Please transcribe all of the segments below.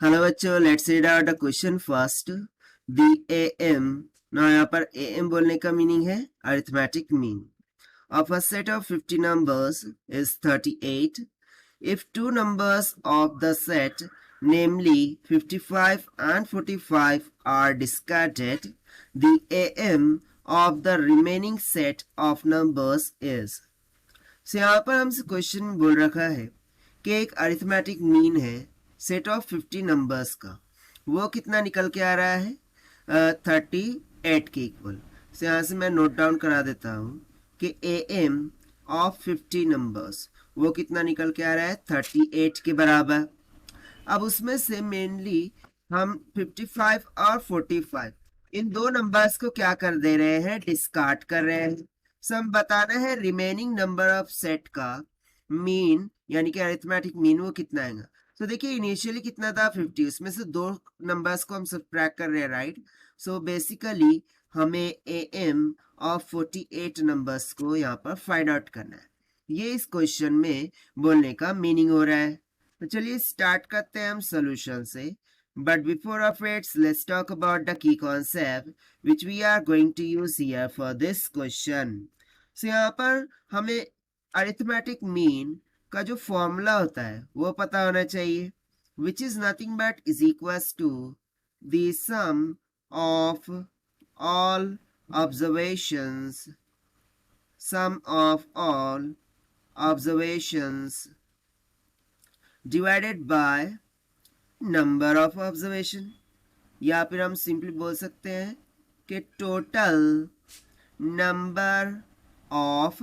Hello बच्चों, let's read out the question first. The M. ना यहाँ पर एम बोलने का मीनिंग है arithmetic mean of a set of 50 numbers is 38. If two numbers of the set, namely 55 and 45, are discarded, the am of the remaining set of numbers is. So यहाँ पर हमसे question बोल रखा है कि एक अरिथमेटिक मीन है set of 50 numbers का. वो कितना निकल के आ रहा है 38 के इक्वल. so यहाँ से मैं नोट डाउन करा देता हूँ कि ए एम ऑफ 50 नंबर्स वो कितना निकल के आ रहा है 38 के बराबर. अब उसमें से मेनली हम 55 और 45 इन दो नंबर्स को क्या कर दे रहे हैं, डिस्कार्ड कर रहे हैं. सो हम बताना है रिमेनिंग नंबर ऑफ सेट का मीन यानी कि अरिथमेटिक मीन वो कितना आएगा. तो देखिए इनिशियली कितना था 50, उसमें से दो नंबर्स को हम सब्ट्रैक्ट कर रहे हैं, राइट. सो बेसिकली हमें ए एम ऑफ 48 नंबर्स को यहाँ पर फाइंड आउट करना है. ये इस क्वेश्चन में बोलने का मीनिंग हो रहा है. तो चलिए स्टार्ट करते हैं हम सोल्यूशन से. But before off it's let's talk about the key concept which we are going to use here for this question. So यहाँ पर हमें अरिथमेटिक मीन का जो फॉर्मूला होता है वो पता होना चाहिए, which is nothing but is equals to the sum of all observations divided by number of observation. या फिर हम सिंपली बोल सकते हैं कि टोटल नंबर ऑफ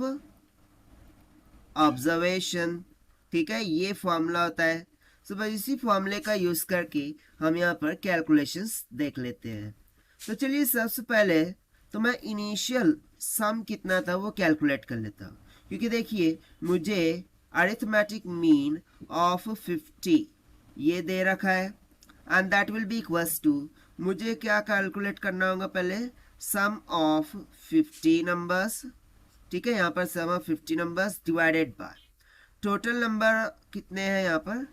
ऑब्जर्वेशन. ठीक है, ये फॉर्मूला होता है. सो बस इसी फॉर्मूले का यूज करके हम यहाँ पर कैलकुलेशंस देख लेते हैं. तो चलिए सबसे पहले तो मैं इनिशियल सम कितना था वो कैलकुलेट कर लेता हूँ, क्योंकि देखिए मुझे अरिथमेटिक मीन ऑफ 50 ये दे रखा है and that will be equals to, मुझे क्या कैलकुलेट करना होगा पहले, सम ऑफ 50 नंबर्स. ठीक है, यहाँ पर sum of 50 numbers divided by total number कितने हैं यहाँ पर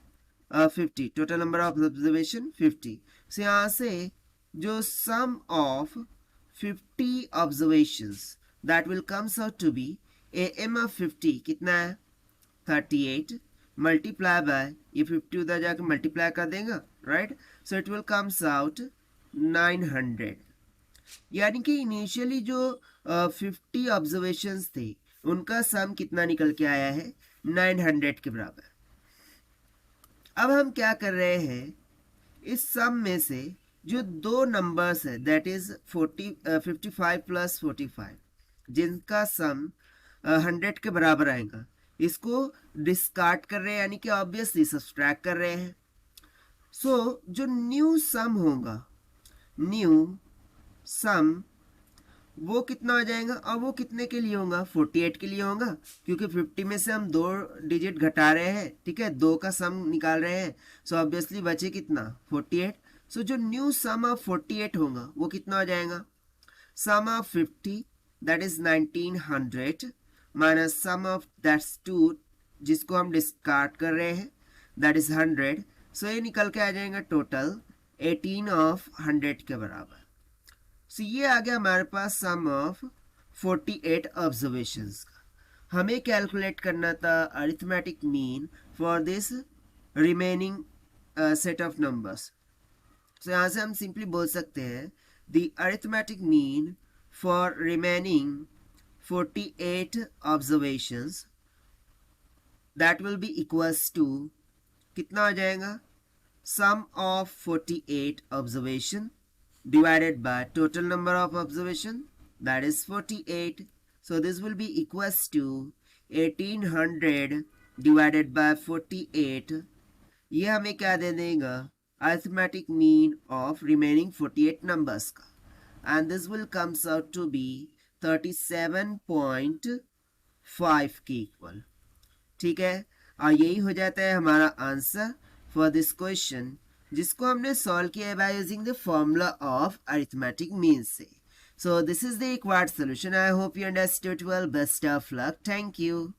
50, total number of observation 50. So यहाँ से जो sum of 50 observations that will comes out to be A M of 50 कितना है 38 मल्टीप्लाई बाय ये 50 उधर जाकर मल्टीप्लाई कर देगा, right. So it will comes out 900. यानी कि इनिशियली जो 50 ऑब्जर्वेशंस थे उनका सम कितना निकल के आया है 900 के बराबर. अब हम क्या कर रहे हैं, इस सम में से जो दो नंबर्स है दैट इज 55 प्लस 45 जिनका सम 100 के बराबर आएगा, इसको डिस्कार्ड कर रहे हैं यानी कि ऑब्वियसली सब्ट्रैक्ट कर रहे हैं. सो जो न्यू सम होगा, न्यू सम वो कितना हो जाएगा, और वो कितने के लिए होगा 48 के लिए होगा, क्योंकि 50 में से हम 2 डिजिट घटा रहे हैं. ठीक है, 2 का सम निकाल रहे हैं. सो ऑब्वियसली बचे कितना 48. सो जो न्यू सम ऑफ 48 होगा वो कितना हो जाएगा, sum of 50 that is 1900 minus sum of that's 2 जिसको हम डिस्कार्ड कर रहे हैं दैट इज 100. सो ये निकल के आ जाएगा टोटल 18 ऑफ 100 के बराबर. सो ये आ गया हमारे पास सम ऑफ 48 ऑब्जर्वेशंस का. हमें कैलकुलेट करना था arithmetic mean for this remaining set of numbers. So यहाँ से हम सिंपली बोल सकते हैं the arithmetic mean for remaining 48 observations that will be equals to कितना हो जाएगा, sum of 48 observation divided by total number of observation that is 48. So this will be equals to 1800 divided by 48. ये हमें क्या दे देगा, arithmetic mean of remaining 48 numbers का, and this will comes out to be 37.5 के equal. ठीक है, और यही हो जाता है हमारा आंसर फॉर दिस क्वेश्चन, जिसको हमने सॉल्व किया है by using the formula of arithmetic mean से. So this is the required solution. I hope you understood well. Best of luck. Thank you.